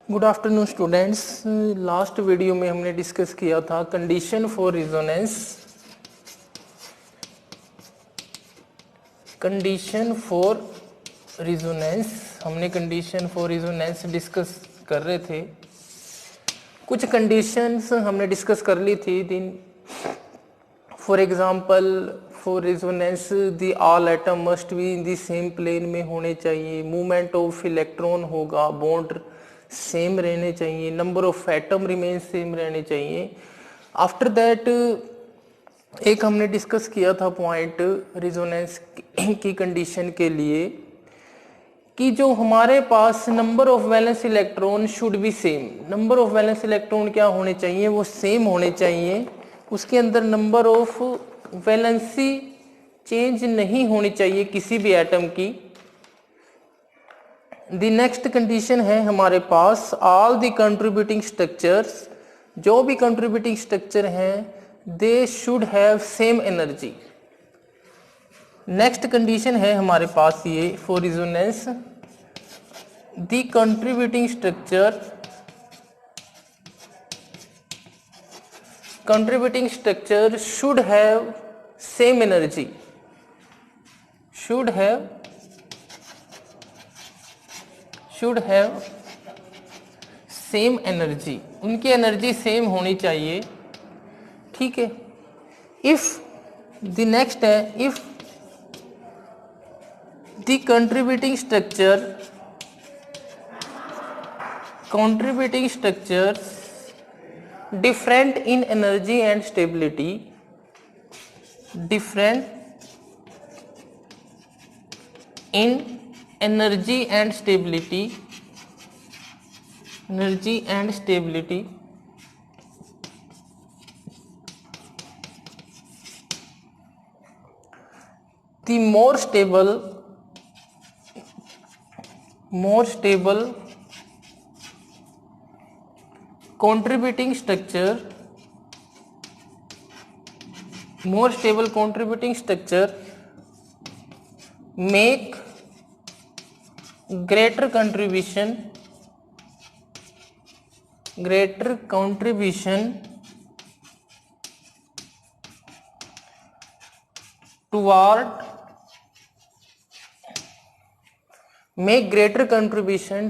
Good afternoon students. Last video में हमने discuss किया था कंडीशन फॉर रिजोनेंस। हमने कंडीशन फॉर रिजोनेंस डिस्कस कर रहे थे। कुछ कंडीशंस हमने डिस्कस कर ली थी। For example, for resonance the all atom must be in the same plane में होने चाहिए, मूवमेंट ऑफ इलेक्ट्रॉन होगा, बॉन्ड सेम रहने चाहिए, number of atom remain same रहने चाहिए। आफ्टर दैट एक हमने डिस्कस किया था पॉइंट रिजोनेंस की कंडीशन के लिए कि जो हमारे पास number of valence electron should be same. Number of valence electron क्या होने चाहिए? वो सेम होने चाहिए। उसके अंदर नंबर ऑफ वैलेंसी चेंज नहीं होनी चाहिए किसी भी एटम की। द नेक्स्ट कंडीशन है हमारे पास ऑल द कंट्रीब्यूटिंग स्ट्रक्चर्स, जो भी कंट्रीब्यूटिंग स्ट्रक्चर हैं they should have same energy. Next condition है हमारे पास ये for resonance, the contributing structure should have same energy, should have same energy, उनकी एनर्जी सेम होनी चाहिए। ठीक है। इफ द नेक्स्ट है, if the contributing structure different in energy and stability, different in energy and stability, the more stable contributing structure make greater contribution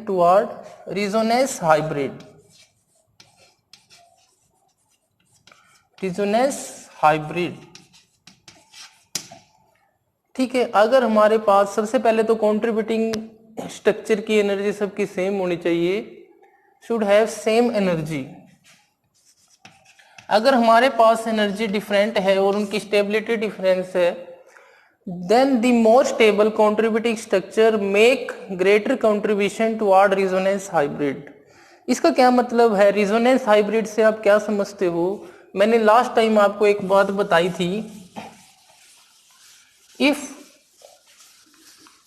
toward resonance hybrid। ठीक है। अगर हमारे पास सबसे पहले तो कंट्रीब्यूटिंग स्ट्रक्चर की एनर्जी सबकी सेम होनी चाहिए, शुड हैव सेम एनर्जी। अगर हमारे पास एनर्जी डिफरेंट है और उनकी स्टेबिलिटी डिफरेंस है, then the more stable contributing structure make greater contribution toward resonance hybrid. इसका क्या मतलब है? रिजोनेंस हाइब्रिड से आप क्या समझते हो? मैंने लास्ट टाइम आपको एक बात बताई थी, if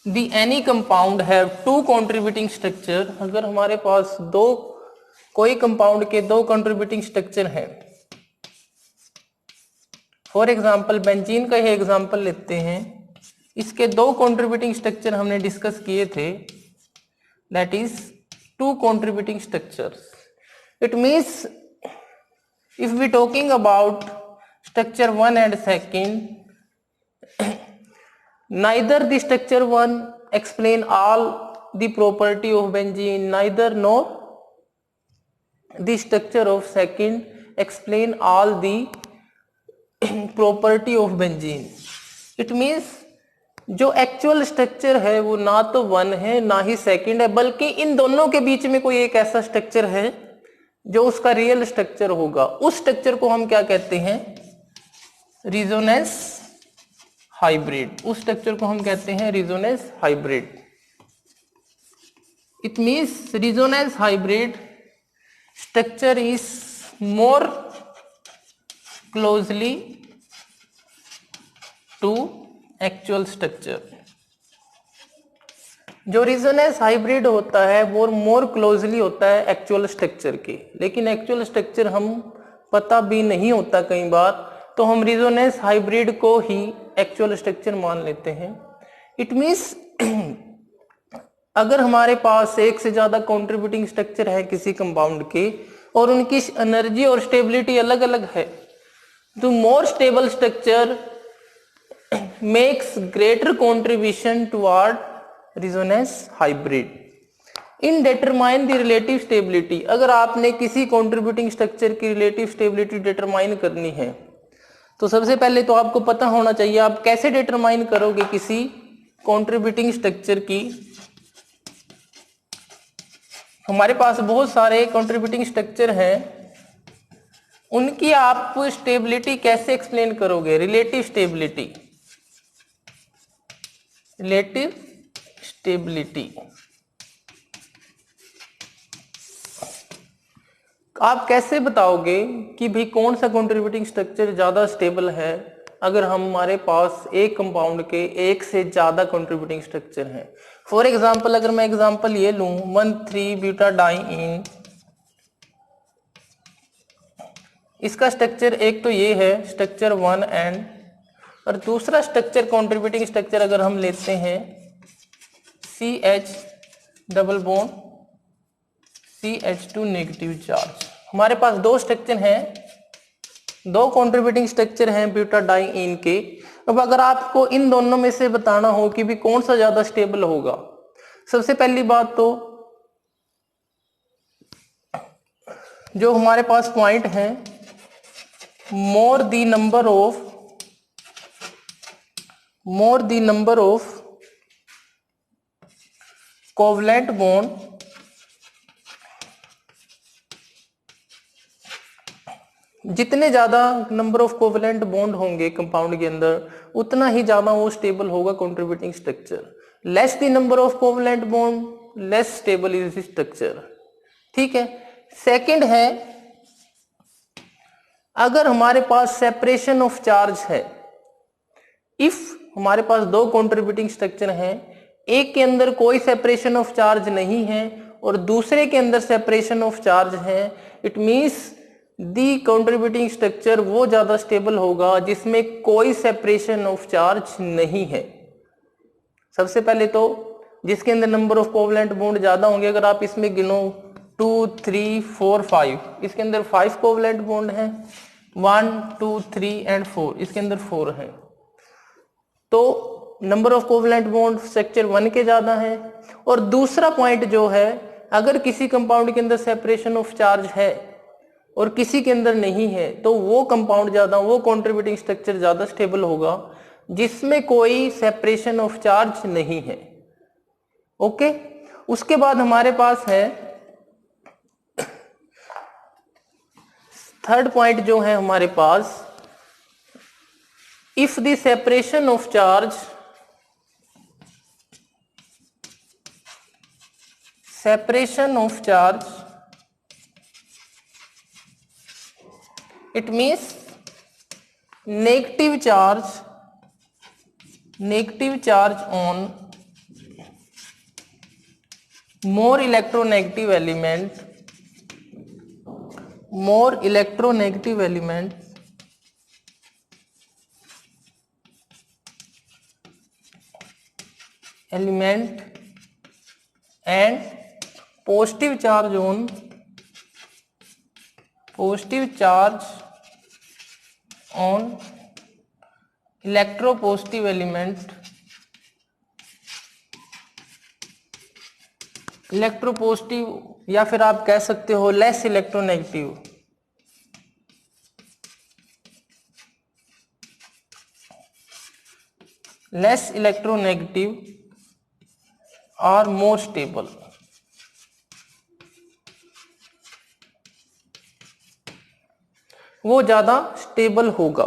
the any compound have two contributing structure, अगर हमारे पास कोई कंपाउंड के दो कंट्रीब्यूटिंग स्ट्रक्चर हैं, फॉर एग्जांपल बेंजीन का ही एग्जांपल लेते हैं, इसके दो कंट्रीब्यूटिंग स्ट्रक्चर हमने डिस्कस किए थे, that is two contributing structures. It means if we talking about structure 1 and 2, neither the structure 1 explain all the property of benzene, neither nor the structure of 2 explain all the property of benzene। it means जो actual structure है वो ना तो 1 है ना ही 2 है, बल्कि इन दोनों के बीच में कोई एक ऐसा स्ट्रक्चर है जो उसका रियल स्ट्रक्चर होगा। उस स्ट्रक्चर को हम क्या कहते हैं? Resonance hybrid. उस स्ट्रक्चर को हम कहते हैं resonance hybrid. It means resonance hybrid structure is more closely to actual structure. जो रिजोनेंस हाइब्रिड होता है वो मोर क्लोजली होता है एक्चुअल स्ट्रक्चर के, लेकिन एक्चुअल स्ट्रक्चर हम पता भी नहीं होता कई बार, तो हम रिजोनेंस हाइब्रिड को ही एक्चुअल स्ट्रक्चर मान लेते हैं। इट मींस अगर हमारे पास एक से ज्यादा कंट्रीब्यूटिंग स्ट्रक्चर है किसी कंपाउंड के और उनकी एनर्जी और स्टेबिलिटी अलग अलग है, तो more stable structure makes greater contribution toward resonance hybrid in determine the relative stability. अगर आपने किसी कंट्रीब्यूटिंग स्ट्रक्चर की रिलेटिव स्टेबिलिटी डिटरमाइन करनी है तो सबसे पहले तो आपको पता होना चाहिए आप कैसे डिटरमाइन करोगे किसी कंट्रीब्यूटिंग स्ट्रक्चर की। हमारे पास बहुत सारे कंट्रीब्यूटिंग स्ट्रक्चर हैं, उनकी आप स्टेबिलिटी कैसे एक्सप्लेन करोगे? रिलेटिव स्टेबिलिटी, रिलेटिव स्टेबिलिटी आप कैसे बताओगे कि भाई कौन सा कंट्रीब्यूटिंग स्ट्रक्चर ज्यादा स्टेबल है? अगर हमारे पास एक कंपाउंड के एक से ज्यादा कंट्रीब्यूटिंग स्ट्रक्चर हैं। फॉर एग्जांपल अगर मैं एग्जांपल ये लूं 1,3-ब्यूटाडाइईन, इसका स्ट्रक्चर एक तो ये है स्ट्रक्चर 1N, और दूसरा स्ट्रक्चर कंट्रीब्यूटिंग स्ट्रक्चर अगर हम लेते हैं CH double bond CH2 negative charge. हमारे पास दो स्ट्रक्चर हैं, दो कंट्रीब्यूटिंग स्ट्रक्चर हैं ब्यूटाडाइईन के। अब अगर आपको इन दोनों में से बताना हो कि भी कौन सा ज्यादा स्टेबल होगा, सबसे पहली बात तो जो हमारे पास पॉइंट है more the number of covalent bond, जितने ज्यादा नंबर ऑफ कोवलेंट बॉन्ड होंगे कंपाउंड के अंदर उतना ही ज्यादा वो स्टेबल होगा contributing structure. Less the number of covalent bond less stable is the structure. ठीक है। सेकंड है अगर हमारे पास सेपरेशन ऑफ चार्ज है, इफ हमारे पास दो कंट्रीब्यूटिंग स्ट्रक्चर हैं, एक के अंदर कोई सेपरेशन ऑफ चार्ज नहीं है और दूसरे के अंदर सेपरेशन ऑफ चार्ज है, it means the contributing structure वो ज्यादा स्टेबल होगा जिसमें कोई सेपरेशन ऑफ चार्ज नहीं है। सबसे पहले तो जिसके अंदर नंबर ऑफ कोवलेंट बॉन्ड ज्यादा होंगे, अगर आप इसमें गिनो 2, 3, 4, 5, इसके अंदर 5 कोवलेंट बॉन्ड हैं, 1, 2, 3 एंड 4, इसके अंदर 4 हैं, तो number of covalent bond structure 1 के ज्यादा है। और दूसरा पॉइंट जो है, अगर किसी कंपाउंड के अंदर सेपरेशन ऑफ चार्ज है और किसी के अंदर नहीं है, तो वो कंपाउंड ज्यादा, वो कंट्रीब्यूटिंग स्ट्रक्चर ज्यादा स्टेबल होगा जिसमें कोई सेपरेशन ऑफ चार्ज नहीं है। ओके। उसके बाद हमारे पास है थर्ड पॉइंट जो है हमारे पास, if the separation of charge it means negative charge on more electronegative element and positive charge on electropositive element, electropositive या फिर आप कह सकते हो लेस इलेक्ट्रोनेगेटिव, और मोर स्टेबल। वो ज्यादा स्टेबल होगा।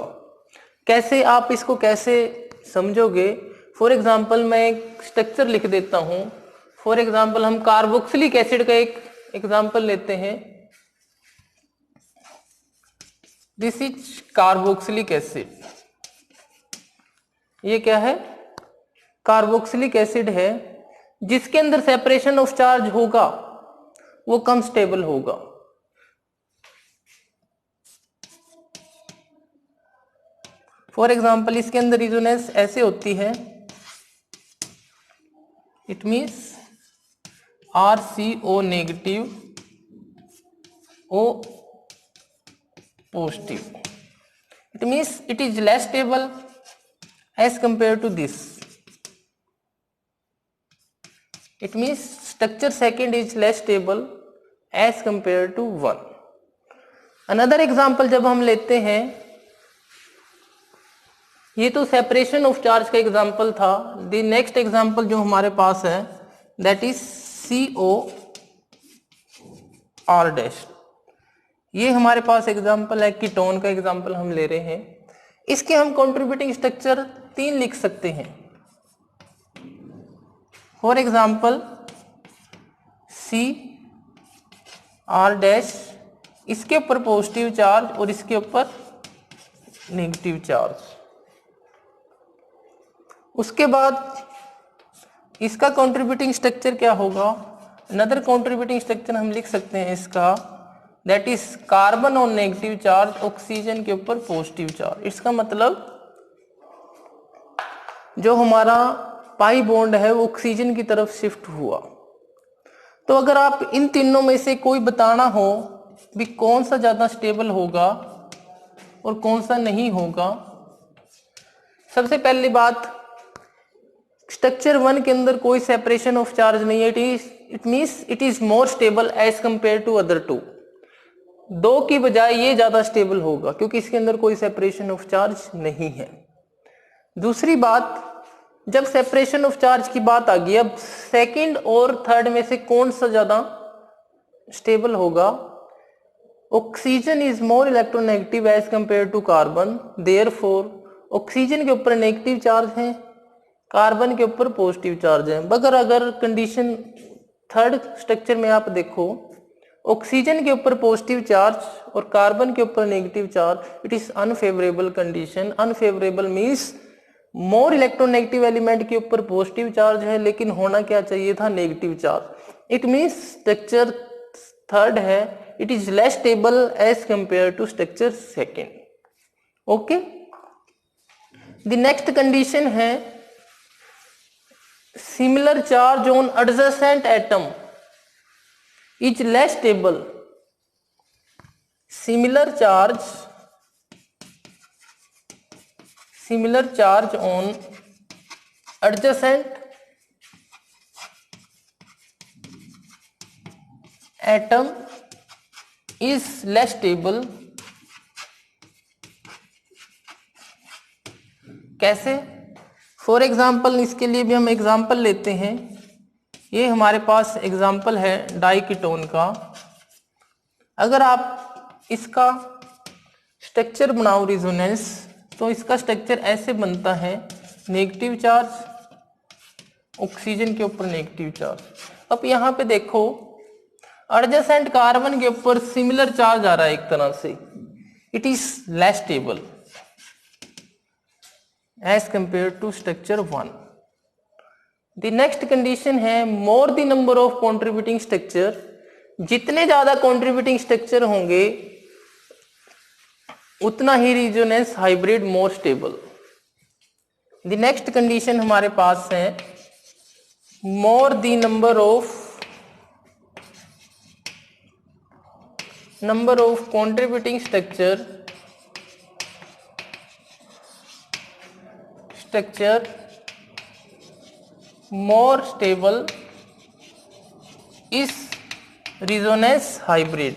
कैसे आप इसको कैसे समझोगे? फॉर एग्जांपल मैं एक स्ट्रक्चर लिख देता हूं। फॉर एग्जांपल हम कार्बोक्सिलिक एसिड का एक एग्जांपल लेते हैं। This is carboxylic acid. ये क्या है? कार्बोक्सिलिक एसिड है। जिसके अंदर सेपरेशन ऑफ चार्ज होगा वो कम स्टेबल होगा। फॉर एग्जाम्पल इसके अंदर रेजोनेंस ऐसे होती है, it means RCO negative, O positive. It means it is less stable as compared to this. It means structure second is less stable as compared to 1. Another example जब हम लेते हैं, ये तो सेपरेशन ऑफ चार्ज का example था. The next example जो हमारे पास है दैट इज COR'. ये हमारे पास एग्जाम्पल है, कीटोन का एग्जाम्पल हम ले रहे हैं. इसके हम कंट्रीब्यूटिंग स्ट्रक्चर 3 लिख सकते हैं. फॉर एग्जाम्पल CR', इसके ऊपर पॉजिटिव चार्ज और इसके ऊपर नेगेटिव चार्ज. उसके बाद इसका कंट्रीब्यूटिंग स्ट्रक्चर क्या होगा? अनदर कंट्रीब्यूटिंग स्ट्रक्चर हम लिख सकते हैं इसका, दैट इज कार्बन और नेगेटिव चार्ज, ऑक्सीजन के ऊपर पॉजिटिव चार्ज. इसका मतलब जो हमारा पाई बॉन्ड है वो ऑक्सीजन की तरफ शिफ्ट हुआ. तो अगर आप इन तीनों में से कोई बताना हो भी कौन सा ज्यादा स्टेबल होगा और कौन सा नहीं होगा, सबसे पहली बात, स्ट्रक्चर 1 के अंदर कोई सेपरेशन ऑफ चार्ज नहीं है. It means it is more stable as compare to other 2. 2 की बजाय ये ज्यादा स्टेबल होगा क्योंकि इसके अंदर कोई सेपरेशन ऑफ चार्ज नहीं है. दूसरी बात, जब सेपरेशन ऑफ चार्ज की बात आ गई, अब सेकंड और थर्ड में से कौन सा ज्यादा स्टेबल होगा? Oxygen is more electronegative as compare to carbon, therefore oxygen के ऊपर नेगेटिव चार्ज है, कार्बन के ऊपर पॉजिटिव चार्ज है. मगर अगर कंडीशन थर्ड स्ट्रक्चर में आप देखो, ऑक्सीजन के ऊपर पॉजिटिव चार्ज और कार्बन के ऊपर negative charge, it is unfavourable condition. Unfavourable means more electronegative element के ऊपर पॉजिटिव चार्ज है लेकिन होना क्या चाहिए था? Negative charge. It means structure third है, it is less stable as compare to structure second. Okay. The next condition है similar charge on adjacent atom is less stable. Similar charge on adjacent atom is less stable. कैसे? For example, इसके लिए भी हम example लेते हैं. ये हमारे पास एग्जाम्पल है डाइकीटोन का. अगर आप इसका स्ट्रक्चर बनाओ रिजोनेंस, तो इसका स्ट्रक्चर ऐसे बनता है, नेगेटिव चार्ज, ऑक्सीजन के ऊपर नेगेटिव चार्ज. अब यहाँ पे देखो, एडजेसेंट कार्बन के ऊपर सिमिलर चार्ज आ रहा है एक तरह से. It is less stable as compare to structure 1. The next condition है more the number of contributing structure. जितने ज्यादा कंट्रीब्यूटिंग स्ट्रक्चर होंगे उतना ही resonance hybrid more stable. The next condition हमारे पास है more the number of contributing structure more stable is resonance hybrid.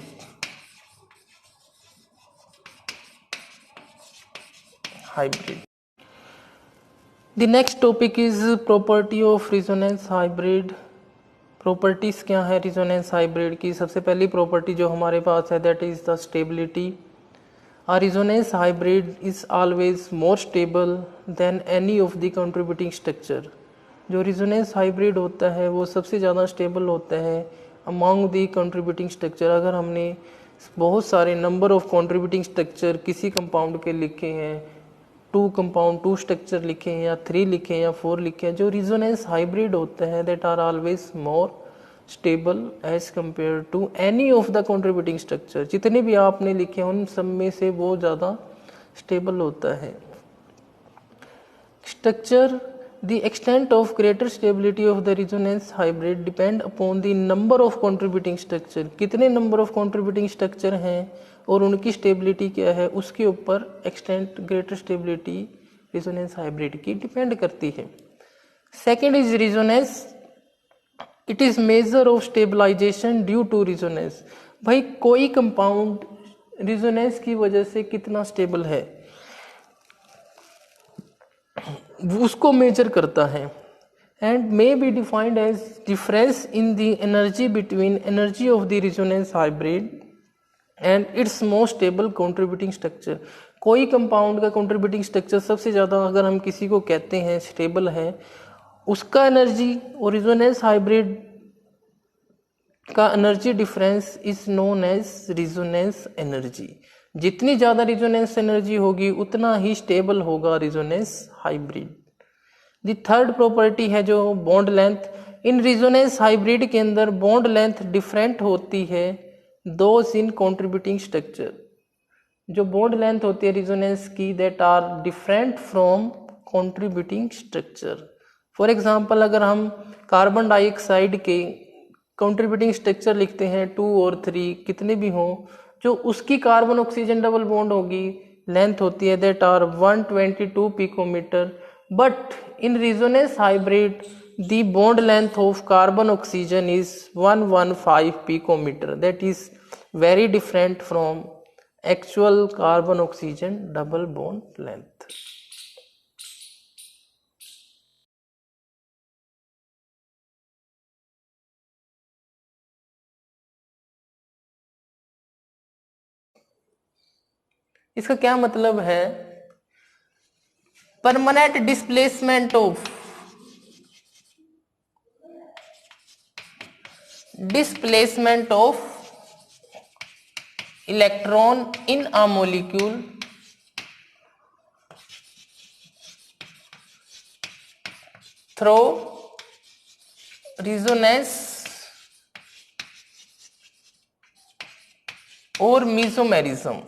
The next topic is property of resonance hybrid. Properties क्या है resonance hybrid की? सबसे पहली प्रॉपर्टी जो हमारे पास है that is the stability. A resonance hybrid is always more stable than any of the contributing structure. जो resonance hybrid होता है वो सबसे ज़्यादा स्टेबल होता है among the contributing structure. अगर हमने बहुत सारे नंबर ऑफ contributing structure किसी कंपाउंड के लिखे हैं, 2 स्ट्रक्चर लिखे हैं या 3 लिखे हैं या 4 लिखे हैं, जो रिजोनेंस हाइब्रिड होते हैं that are always more stable as compare to any of the contributing structure. जितने भी आपने लिखे हैं उन सब में से वो ज़्यादा स्टेबल होता है. Structure the extent of greater stability of the resonance hybrid depend upon the number of contributing structure, कितने number of contributing structure हैं और उनकी stability क्या है, उसके ऊपर extent greater stability resonance hybrid की depend करती है. Second is resonance. It is measure of stabilization due to resonance. भाई कोई कंपाउंड resonance की वजह से कितना स्टेबल है उसको मेजर करता है. And may be defined age difference in the energy between energy of the resonance hybrid and it's most stable contributing structure. कोई कंपाउंड का कंट्रीब्यूटिंग स्ट्रक्चर सबसे ज़्यादा अगर हम किसी को कहते हैं स्टेबल है, उसका एनर्जी और रेजोनेंस हाइब्रिड का energy difference is known as resonance energy. जितनी ज़्यादा रेजोनेंस एनर्जी होगी उतना ही स्टेबल होगा resonance hybrid. The third property है जो बॉन्ड लेंथ. इन रेजोनेंस हाइब्रिड के अंदर बॉन्ड लेंथ डिफरेंट होती है दोज इन कंट्रीब्यूटिंग स्ट्रक्चर. जो बॉन्ड लेंथ होती है रेजोनेंस की that are different from contributing structure. For example अगर हम कार्बन डाइऑक्साइड के कंट्रीब्यूटिंग स्ट्रक्चर लिखते हैं 2 और 3 कितने भी हों, जो उसकी कार्बन ऑक्सीजन डबल बॉन्ड होगी लेंथ होती है that are 122 picometre. But in resonance hybrid the bond length of carbon oxygen is 115 picometre. That is very different from actual carbon oxygen double bond length. इसका क्या मतलब है? Permanent displacement of electron in a molecule through resonance और mesomerism.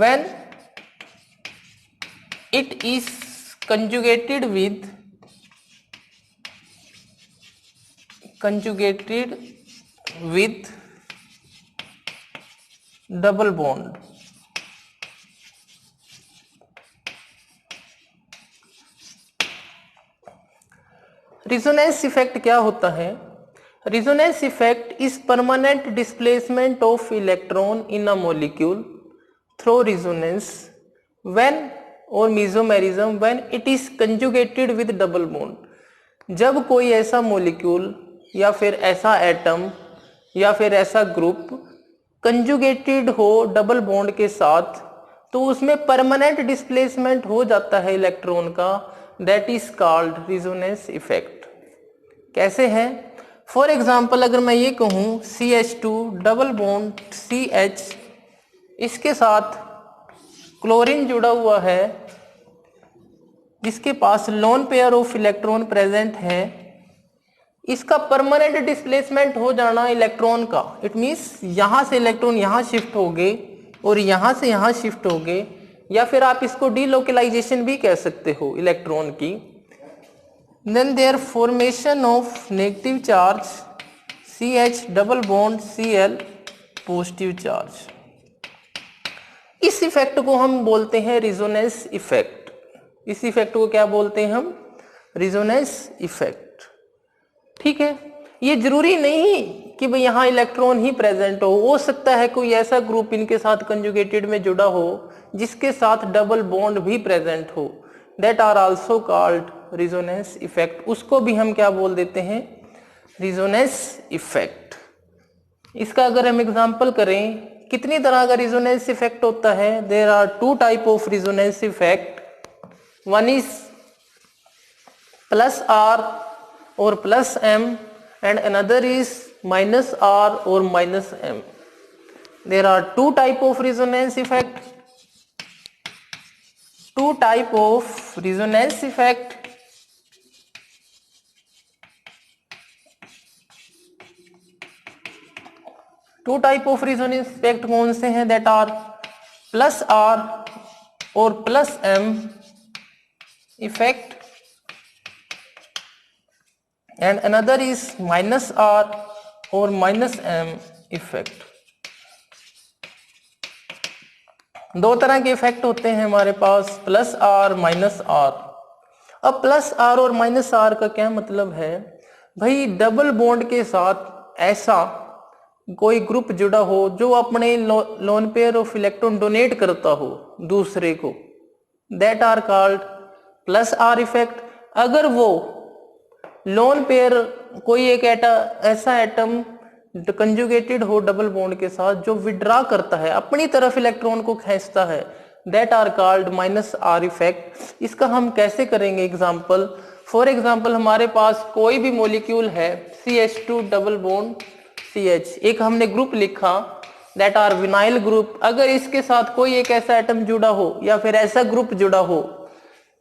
When it is conjugated with double bond. Resonance effect क्या होता है? Resonance effect is permanent displacement of electron in a molecule through resonance when or mesomerism when it is conjugated with double bond. जब कोई ऐसा molecule या फिर ऐसा atom या फिर ऐसा ग्रुप कंजुगेटेड हो डबल बॉन्ड के साथ तो उसमें परमानेंट डिस्प्लेसमेंट हो जाता है इलेक्ट्रॉन का. That is called resonance effect. कैसे है? फॉर एग्जांपल अगर मैं ये कहूँ CH2 डबल बॉन्ड CH, इसके साथ क्लोरीन जुड़ा हुआ है जिसके पास lone pair of electron present है. इसका परमानेंट डिस्प्लेसमेंट हो जाना इलेक्ट्रॉन का. इट मींस यहां से इलेक्ट्रॉन यहां शिफ्ट हो गए और यहां से यहां शिफ्ट हो गए, या फिर आप इसको डीलोकलाइजेशन भी कह सकते हो इलेक्ट्रॉन की. Then their formation of negative charge CH double bond Cl positive charge. इस इफेक्ट को हम बोलते हैं रेजोनेंस इफेक्ट. इस इफेक्ट को क्या बोलते हैं हम? Resonance effect. ठीक है, ये जरूरी नहीं कि भाई यहाँ इलेक्ट्रॉन ही प्रेजेंट हो सकता है कोई ऐसा ग्रुप इनके साथ कंजुगेटेड में जुड़ा हो जिसके साथ डबल बॉन्ड भी प्रेजेंट हो. That are also called resonance effect. उसको भी हम क्या बोल देते हैं? Resonance effect. इसका अगर हम एग्जांपल करें कितनी तरह का रेजोनेंस इफेक्ट होता है? There are 2 type of resonance effect. One is plus R और plus M and another is minus R और minus M. There are 2 type of resonance effect. 2 type of resonance effect. Two type of resonance effect कौन से हैं? That are plus R और plus M effect and another is minus R और minus M effect. दो तरह के effect होते हैं हमारे पास, प्लस आर माइनस आर। अब प्लस आर और माइनस आर का क्या मतलब है भाई, डबल बॉन्ड के साथ ऐसा कोई ग्रुप जुड़ा हो जो अपने lone pair of electron donate करता हो दूसरे को, that are called plus R effect. अगर वो लोन पेयर कोई एक ऐसा एटम कंजुगेटेड हो डबल बॉन्ड के साथ जो विड्रा करता है, अपनी तरफ इलेक्ट्रॉन को खींचता है, that are called minus R effect. इसका हम कैसे करेंगे एग्जांपल, फॉर एग्जांपल हमारे पास कोई भी मॉलिक्यूल है CH2 डबल बॉन्ड CH, एक हमने ग्रुप लिखा दैट आर विनाइल ग्रुप। अगर इसके साथ कोई एक ऐसा एटम जुड़ा हो या फिर ऐसा ग्रुप जुड़ा हो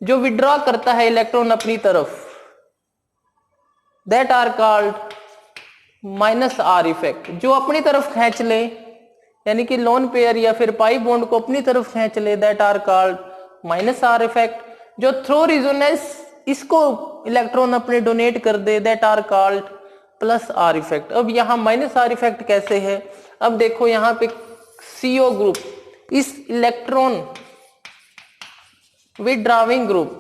जो विड्रॉ करता है इलेक्ट्रॉन अपनी तरफ, that are called minus R effect. जो अपनी तरफ खींच ले, यानी कि लोन पेयर या फिर पाई बॉन्ड को अपनी तरफ खींच ले, that are called minus R effect. जो थ्रो रिजोनेंस इसको इलेक्ट्रॉन अपने डोनेट कर दे, that are called plus R effect. अब यहाँ माइनस आर इफेक्ट कैसे है, अब देखो यहाँ पे CO ग्रुप, इस इलेक्ट्रॉन विड्राविंग ग्रुप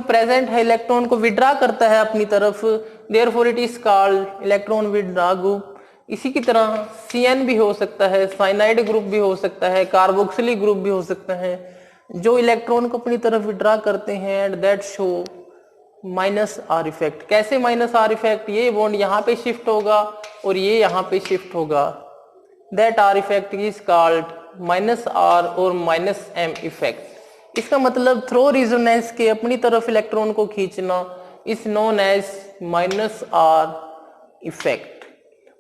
प्रेजेंट है, इलेक्ट्रॉन को विड्रा करता है अपनी तरफ, therefore it is called electron withdraw group. इसी की तरह CN भी हो सकता है, साइनाइड ग्रुप भी हो सकता है, कार्बोक्सिलिक ग्रुप भी हो सकता है, जो इलेक्ट्रॉन को अपनी तरफ विड्रा करते हैं and that show minus R effect. कैसे माइनस आर इफेक्ट, ये बॉन्ड यहाँ पे शिफ्ट होगा और ये यहाँ पे शिफ्ट होगा, that are effect is called minus R और माइनस एम इफेक्ट। इसका मतलब थ्रो रिजोनेंस के अपनी तरफ इलेक्ट्रॉन को खींचना is known as minus R effect,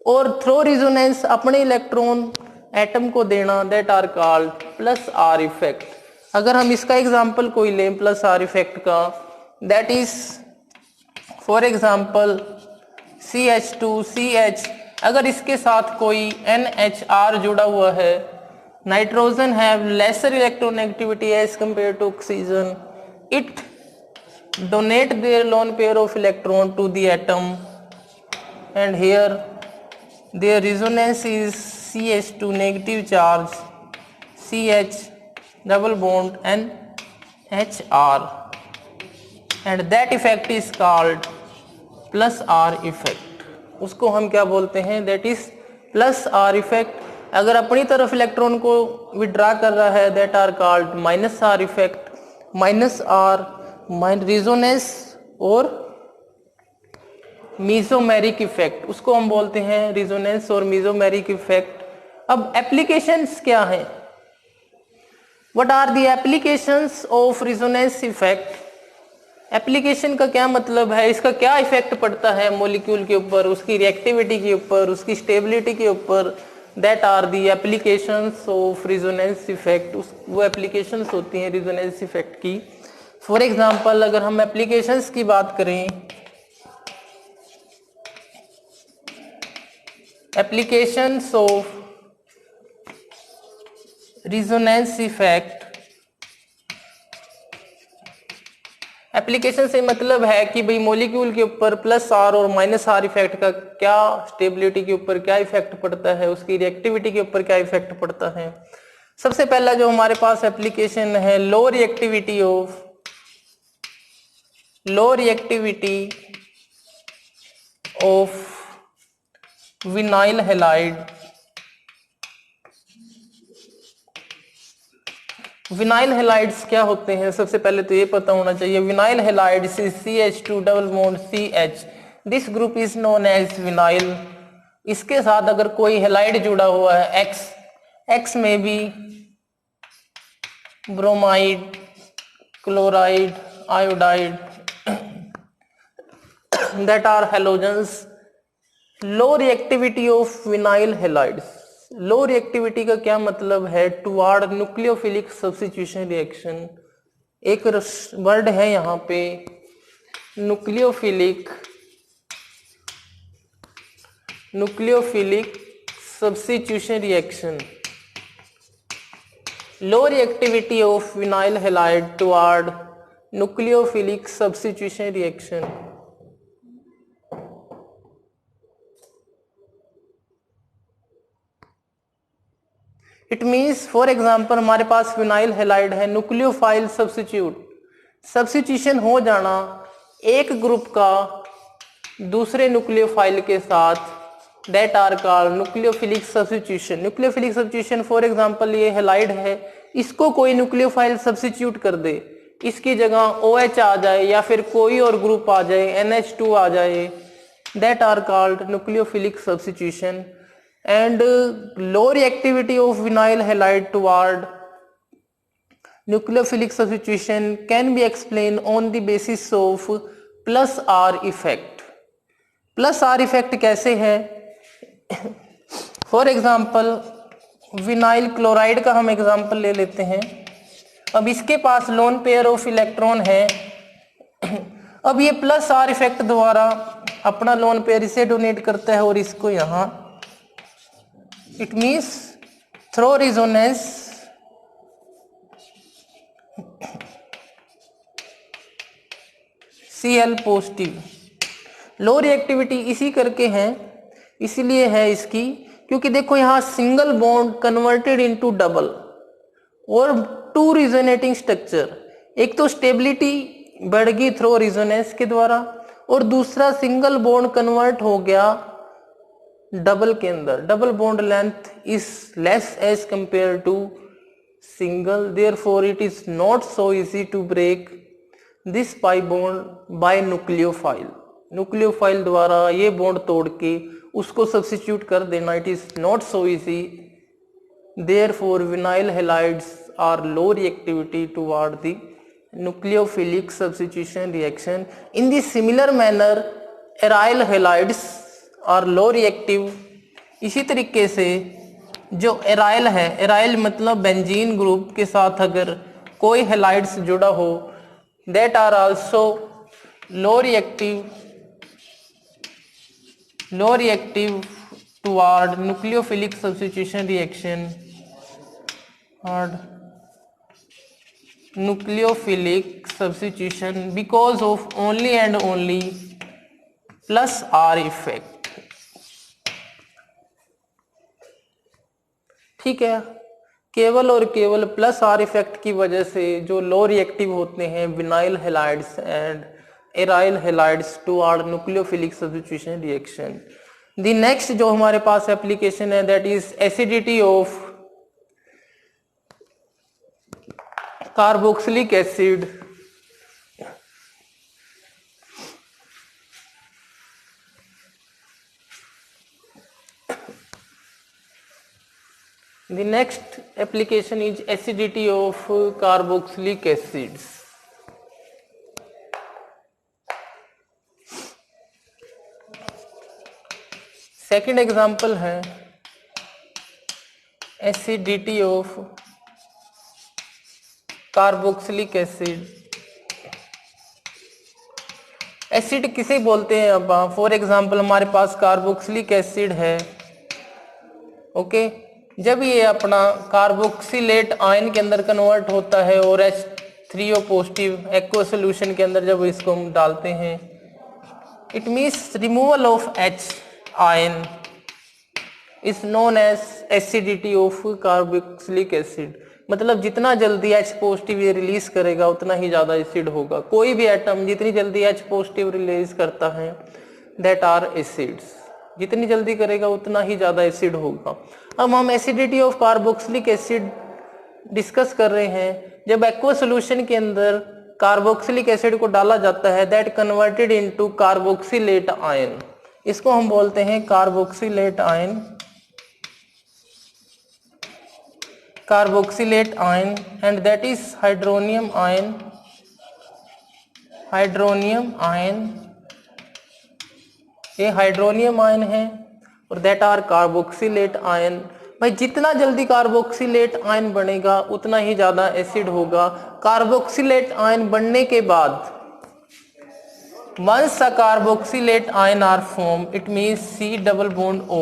और थ्रो रिजोनेंस अपने इलेक्ट्रॉन एटम को देना, that are called plus R effect. अगर हम इसका एग्जांपल कोई लें प्लस आर इफेक्ट का, that is for example CH2CH, अगर इसके साथ कोई NHR जुड़ा हुआ है, nitrogen have lesser electronegativity as compare to oxygen, it donate their lone pair of electron to the atom and here their resonance is CH2 negative charge CH double bond NHR and that effect is called plus R effect। उसको हम क्या बोलते हैं, that is plus R effect। अगर अपनी तरफ electron को withdraw कर रहा है, that are called minus R effect। Minus R resonance और मीजोमेरिक इफेक्ट, उसको हम बोलते हैं रिजोनेंस और मीजोमेरिक इफेक्ट। अब एप्लीकेशंस क्या हैं, what are the applications of resonance effect. Application का क्या मतलब है, इसका क्या इफेक्ट पड़ता है मॉलिक्यूल के ऊपर, उसकी रिएक्टिविटी के ऊपर, उसकी स्टेबिलिटी के ऊपर, that are the applications of resonance effect. वो एप्लीकेशंस होती हैं रिजोनेंस इफेक्ट की। फॉर एग्जांपल अगर हम एप्लीकेशंस की बात करें, applications of resonance effect, application से मतलब है कि भाई मॉलिक्यूल के ऊपर प्लस आर और माइनस आर इफेक्ट का क्या स्टेबिलिटी के ऊपर क्या इफेक्ट पड़ता है, उसकी रिएक्टिविटी के ऊपर क्या इफेक्ट पड़ता है। सबसे पहला जो हमारे पास एप्लीकेशन है, लो reactivity of vinyl halide. Vinyl halides क्या होते हैं, सबसे पहले तो ये पता होना चाहिए। Vinyl halide CH2 double bond CH, this group is known as vinyl. इसके साथ अगर कोई हैलाइड जुड़ा हुआ है X में भी bromide, chloride, iodide, that are halogens. Low reactivity of vinyl halides, low reactivity का क्या मतलब है, टुवार्ड न्यूक्लियोफिलिक सब्स्टिट्यूशन रिएक्शन। एक वर्ड है यहाँ पे nucleophilic substitution reaction. low reactivity of vinyl halide toward nucleophilic substitution reaction. It means for example हमारे पास विनाइल हेलाइड है, न्यूक्लियोफाइल सब्स्टिट्यूशन हो जाना एक ग्रुप का दूसरे न्यूक्लियोफाइल के साथ, that are called nucleophilic substitution. Nucleophilic substitution for example ये हेलाइड है, इसको कोई न्यूक्लियोफाइल सब्स्टिट्यूट कर दे, इसकी जगह OH आ जाए या फिर कोई और ग्रुप आ जाए, NH2 आ जाए, that are called nucleophilic substitution. And low reactivity of vinyl halide toward nucleophilic substitution can be explained on the basis of plus R effect. Plus R effect कैसे है? For example, विनाइल क्लोराइड का हम example ले लेते हैं। अब इसके पास lone pair of electron है। अब ये प्लस R इफेक्ट द्वारा अपना लोन पेयर इसे डोनेट करता है और इसको यहाँ, it means through resonance Cl positive. Low reactivity इसी करके है, इसीलिए है इसकी, क्योंकि देखो यहाँ single bond converted into double और टू रिजोनेटिंग स्ट्रक्चर। एक तो स्टेबिलिटी बढ़ गई थ्रो रिजोनेंस के द्वारा और दूसरा सिंगल बॉन्ड कन्वर्ट हो गया डबल के अंदर। Double bond length is less as compare to single, therefore it is not so easy to break this pi bond by nucleophile. Nucleophile द्वारा ये बॉन्ड तोड़ के उसको सब्स्टिट्यूट कर देना, it is not so easy, therefore vinyl halides are low reactivity toward the nucleophilic substitution reaction. In the similar manner aryl halides are low reactive. इसी तरीके से जो एराइल है, एराइल मतलब बेंजीन ग्रुप के साथ अगर कोई हेलाइड्स जुड़ा हो, that are also low reactive toward nucleophilic substitution reaction or nucleophilic substitution because of only and only plus R effect. ठीक है, केवल और केवल प्लस आर इफेक्ट की वजह से जो लो रिएक्टिव होते हैं vinyl halides and aryl halides toward nucleophilic substitution reaction. The next जो हमारे पास एप्लीकेशन है that is acidity of carboxylic acid. The next application is acidity of carboxylic acids. Second example है acidity of carboxylic acid. Acid किसे बोलते हैं? अब for example हमारे पास carboxylic acid है, ओके जब ये अपना कार्बोक्सिलेट आयन के अंदर कन्वर्ट होता है और H3O पॉजिटिव एक्वा सोल्यूशन के अंदर जब इसको हम डालते हैं, it means removal of H ion is known as acidity of carboxylic acid. मतलब जितना जल्दी H पॉजिटिव ये रिलीज करेगा उतना ही ज्यादा एसिड होगा। कोई भी एटम जितनी जल्दी H पॉजिटिव रिलीज करता है दैट आर एसिड्स, जितनी जल्दी करेगा उतना ही ज्यादा एसिड होगा। अब हम acidity of carboxylic acid discuss कर रहे हैं। जब एक्वा सॉल्यूशन के अंदर कार्बोक्सिलिक एसिड को डाला जाता है that converted into carboxylate ion, इसको हम बोलते हैं carboxylate ion, carboxylate ion and that is hydronium ion, hydronium ion, ये हाइड्रोनियम आयन है और दैट आर कार्बोक्सिलेट आयन। भाई जितना जल्दी कार्बोक्सिलेट आयन बनेगा उतना ही ज्यादा एसिड होगा। कार्बोक्सिलेट आयन बनने के बाद once a carboxylate ion are formed it means C double bond O,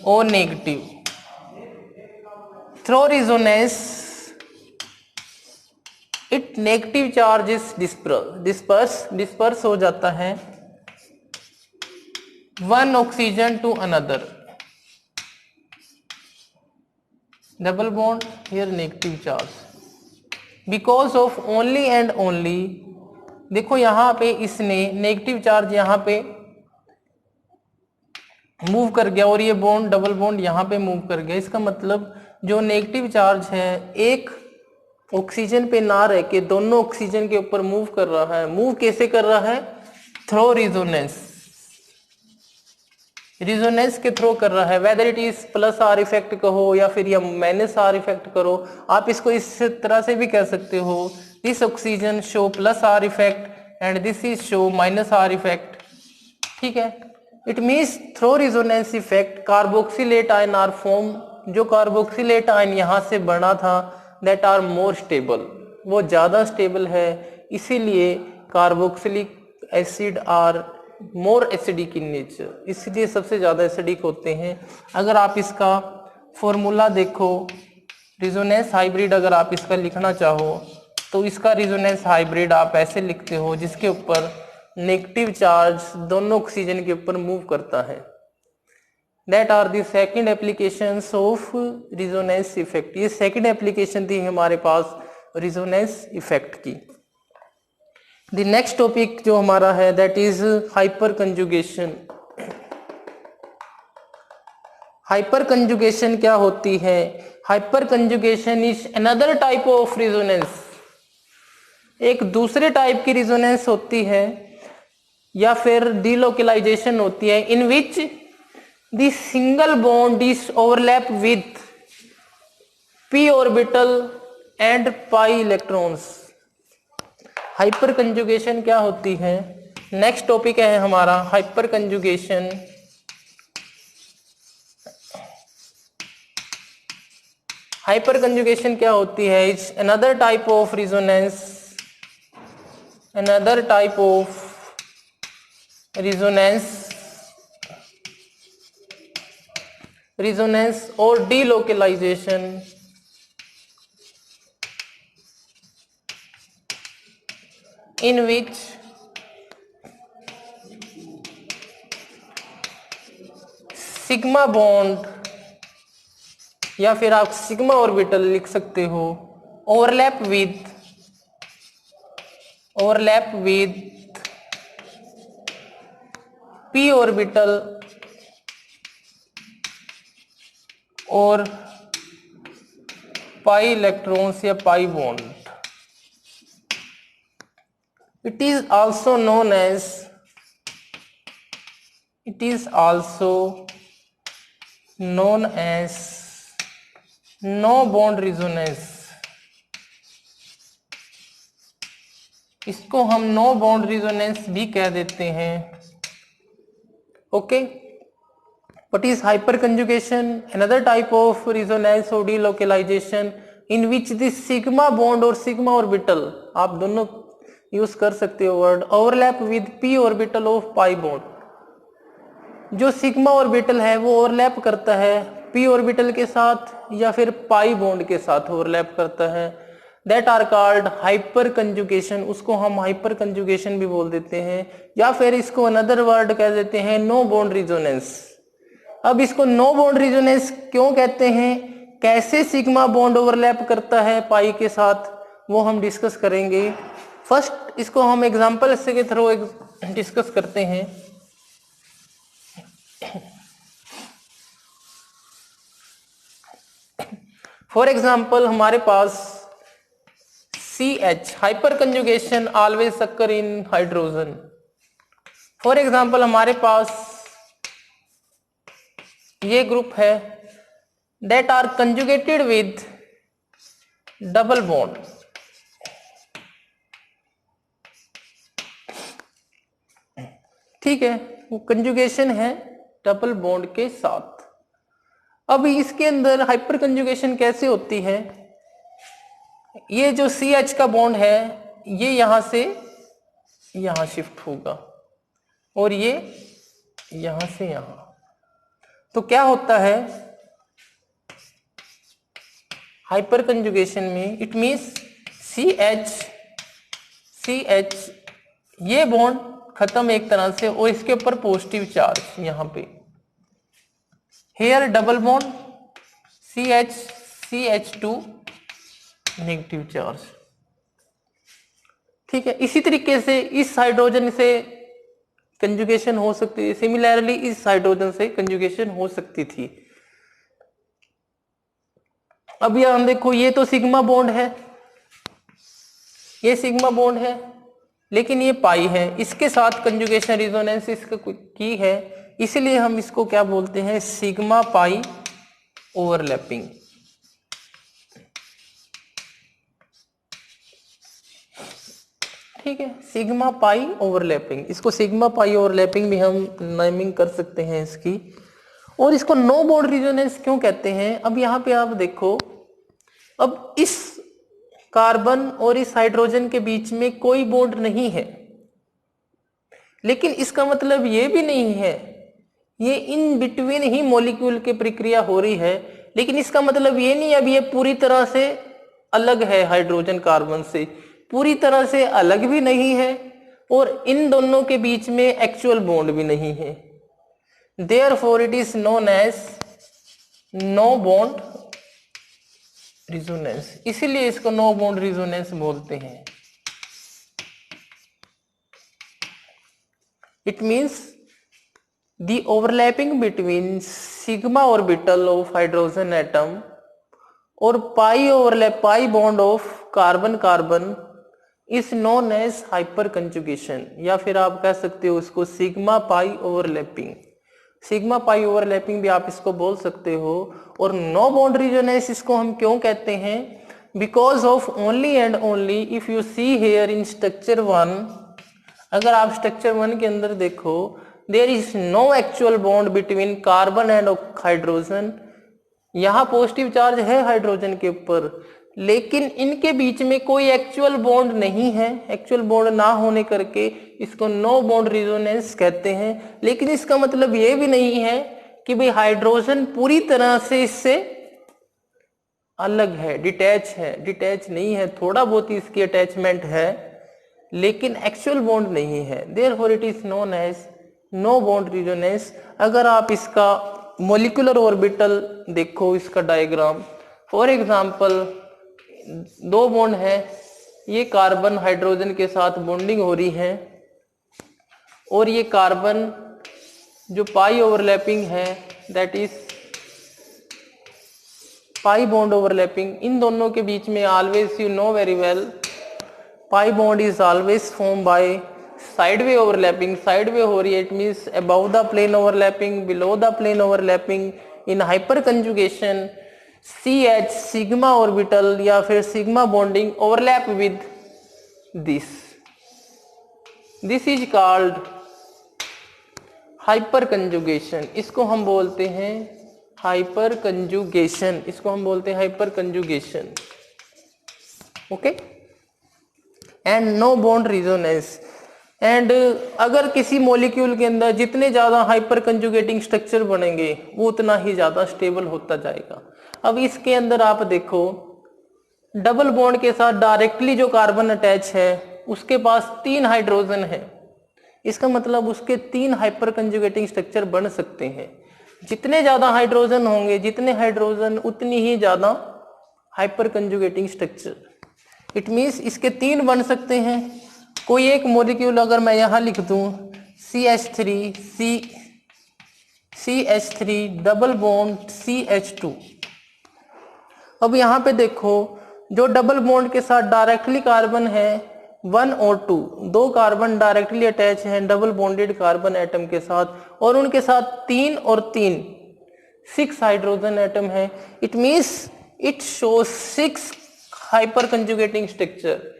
O negative, through resonance it negative charge is disperse हो जाता है one oxygen to another, double bond here negative charge because of only and only, देखो यहां पे इसने negative charge यहां पे move कर गया और ये बॉन्ड डबल बॉन्ड यहां पे मूव कर गया। इसका मतलब जो नेगेटिव चार्ज है एक ऑक्सीजन पे ना रह के दोनों ऑक्सीजन के ऊपर मूव कर रहा है। मूव कैसे कर रहा है? थ्रू रेजोनेंस, रेजोनेंस के थ्रू कर रहा है। Whether it is plus R effect कहो या फिर या माइनस आर इफेक्ट करो, आप इसको इस तरह से भी कह सकते हो, this oxygen show plus R effect and this is show minus R effect. ठीक है, it means through resonance effect carboxylate ion are form, जो कार्बोक्सिलेट आयन यहां से बना था दैट आर मोर स्टेबल, वो ज्यादा स्टेबल है, इसीलिए carboxylic acid are more acidic in nature, इसलिए सबसे ज्यादा एसिडिक होते हैं। अगर आप इसका फॉर्मूला देखो, रेजोनेंस हाइब्रिड अगर आप इसका लिखना चाहो तो इसका रेजोनेंस हाइब्रिड आप ऐसे लिखते हो जिसके ऊपर नेगेटिव चार्ज दोनों ऑक्सीजन के ऊपर मूव करता है। That are the second applications of resonance effect. ये सेकेंड एप्लीकेशन थी हमारे पास रेजोनेंस इफेक्ट की। द नेक्स्ट टॉपिक जो हमारा है that is hyperconjugation. Hyperconjugation क्या होती है? Hyperconjugation is another type of resonance, एक दूसरे टाइप की रेजोनेंस होती है या फिर डिलोकलाइजेशन होती है in which the single bond is overlap with p orbital and pi electrons. Hyperconjugation क्या होती है? नेक्स्ट टॉपिक है हमारा हाइपर कंजुगेशन। हाइपर कंजुगेशन क्या होती है? It's another type of resonance, another type of resonance or delocalization in which sigma bond या फिर आप सिग्मा ऑर्बिटल लिख सकते हो ओवरलैप विद p ऑर्बिटल और पाई इलेक्ट्रॉन्स या pi bond. It is also known as no bond resonance. इसको हम नो बॉन्ड रेजोनेंस भी कह देते हैं। Okay, what is hyperconjugation? Another type of resonance or delocalization in which the sigma bond or sigma orbital, आप दोनों use कर सकते हो word, overlap with p orbital of pi bond. जो सिग्मा ऑर्बिटल है वो ओवरलैप करता है p ऑर्बिटल के साथ या फिर पाई बॉन्ड के साथ ओवरलैप करता है। That are called hyperconjugation. उसको हम हाइपर कंजुगेशन भी बोल देते हैं या फिर इसको अनदर वर्ड कह देते हैं नो बॉन्ड रेजोनेंस। अब इसको नो बॉन्ड रेजोनेंस क्यों कहते हैं, कैसे सिग्मा बॉन्ड ओवरलैप करता है पाई के साथ, वो हम डिस्कस करेंगे। फर्स्ट इसको हम एग्जांपल के थ्रू डिस्कस करते हैं। फॉर एग्जांपल हमारे पास CH, hyperconjugation always occur in hydrogen. For example हमारे पास ये ग्रुप है that are conjugated with double bond. ठीक है, वो कंजुगेशन है डबल बॉन्ड के साथ। अब इसके अंदर हाइपर कंजुगेशन कैसे होती है? ये जो CH का बॉन्ड है ये यहां से यहां शिफ्ट होगा और ये यहां से यहां। तो क्या होता है, हाइपर कंजुगेशन में इट मीन्स CH ये बॉन्ड खत्म एक तरह से और इसके ऊपर पॉजिटिव चार्ज यहाँ पे, here double bond CH2 negative charge. ठीक है, इसी तरीके से इस हाइड्रोजन से कंजुगेशन हो सकती है, सिमिलरली इस हाइड्रोजन से कंजुगेशन हो सकती थी। अब यहां देखो, ये तो सिग्मा बॉन्ड है, ये सिग्मा बॉन्ड है, लेकिन ये पाई है, इसके साथ कंजुगेशन रिजोनेंस इसका की है, इसलिए हम इसको क्या बोलते हैं, सिग्मा पाई ओवरलैपिंग। ठीक है, सिग्मा पाई ओवरलैपिंग, इसको सिग्मा पाई ओवरलैपिंग भी हम नेमिंग कर सकते हैं इसकी। और इसको नो बॉन्ड रिजोनेंस क्यों कहते हैं? अब यहाँ पे आप देखो, अब इस कार्बन और इस हाइड्रोजन के बीच में कोई बॉन्ड नहीं है, लेकिन इसका मतलब ये भी नहीं है, ये इन बिटवीन ही मॉलिक्यूल की प्रक्रिया हो रही है, लेकिन इसका मतलब ये नहीं अब ये पूरी तरह से अलग है हाइड्रोजन कार्बन से, पूरी तरह से अलग भी नहीं है, और इन दोनों के बीच में एक्चुअल बॉन्ड भी नहीं है। Therefore it is known as no bond resonance, इसीलिए इसको नो बॉन्ड रिजोनेंस बोलते हैं। It means the overlapping between sigma orbital of hydrogen atom और pi bond of carbon carbon is known as hyperconjugation, या फिर आप कह सकते हो उसको sigma pi overlapping. Sigma pi overlapping भी आप इसको बोल सकते हो। और नो बॉन्ड रिजोनेंस इसको हम क्यों कहते हैं? Because of only and only if you see here in structure 1, अगर आप स्ट्रक्चर 1 के अंदर देखो, there is no actual bond between carbon and hydrogen. यहाँ पॉजिटिव चार्ज है हाइड्रोजन के ऊपर, लेकिन इनके बीच में कोई एक्चुअल बॉन्ड नहीं है। एक्चुअल बॉन्ड ना होने करके इसको नो बॉन्ड रिजोनेंस कहते हैं। लेकिन इसका मतलब ये भी नहीं है कि भाई हाइड्रोजन पूरी तरह से इससे अलग है, डिटैच है। डिटैच नहीं है, थोड़ा बहुत ही इसकी अटैचमेंट है, लेकिन एक्चुअल बॉन्ड नहीं है। Therefore it is known as no bond resonance. अगर आप इसका मॉलिक्यूलर ऑर्बिटल देखो, इसका डायग्राम, फॉर एग्जांपल 2 बॉन्ड है, ये कार्बन हाइड्रोजन के साथ बॉन्डिंग हो रही है, और ये कार्बन जो पाई ओवरलैपिंग है, that is pi bond overlapping. इन दोनों के बीच में always you know very well, pi bond is always form by sideway overlapping. Sideway हो रही है, it means above the plane overlapping, below the plane overlapping. In hyperconjugation CH sigma orbital या फिर sigma bonding overlap with this is called hyperconjugation. इसको हम बोलते हैं hyperconjugation, इसको हम बोलते हैं hyperconjugation. Okay, and no bond resonance. And अगर किसी मॉलिक्यूल के अंदर जितने ज्यादा हाइपर कंजुगेटिंग स्ट्रक्चर बनेंगे, वो उतना ही ज्यादा स्टेबल होता जाएगा। अब इसके अंदर आप देखो, डबल बॉन्ड के साथ डायरेक्टली जो कार्बन अटैच है, उसके पास 3 हाइड्रोजन है। इसका मतलब उसके 3 हाइपर कंजुगेटिंग स्ट्रक्चर बन सकते हैं। जितने ज्यादा हाइड्रोजन होंगे, जितने हाइड्रोजन उतनी ही ज्यादा हाइपर कंजुगेटिंग स्ट्रक्चर। इट मीन्स इसके 3 बन सकते हैं। कोई एक मॉलिक्यूल अगर मैं यहां लिख दूं CH3 डबल बॉन्ड CH2। अब यहां पे देखो, जो डबल बॉन्ड के साथ डायरेक्टली कार्बन है 1 और 2, 2 कार्बन डायरेक्टली अटैच हैं डबल बॉन्डेड कार्बन एटम के साथ, और उनके साथ 3 और 3 6 हाइड्रोजन एटम है। It means it shows 6 hyperconjugating structure.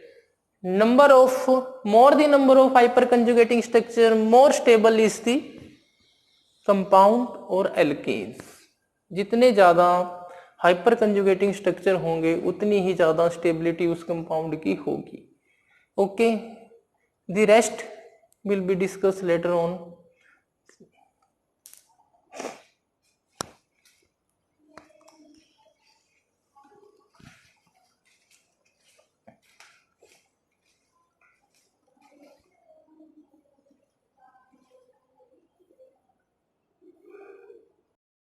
number of more the number of hyper conjugating structure, more stable is the compound और alkanes। जितने ज्यादा हाइपर कंजुगेटिंग स्ट्रक्चर होंगे, उतनी ही ज्यादा स्टेबिलिटी उस कंपाउंड की होगी। Okay, the rest will be discuss later on.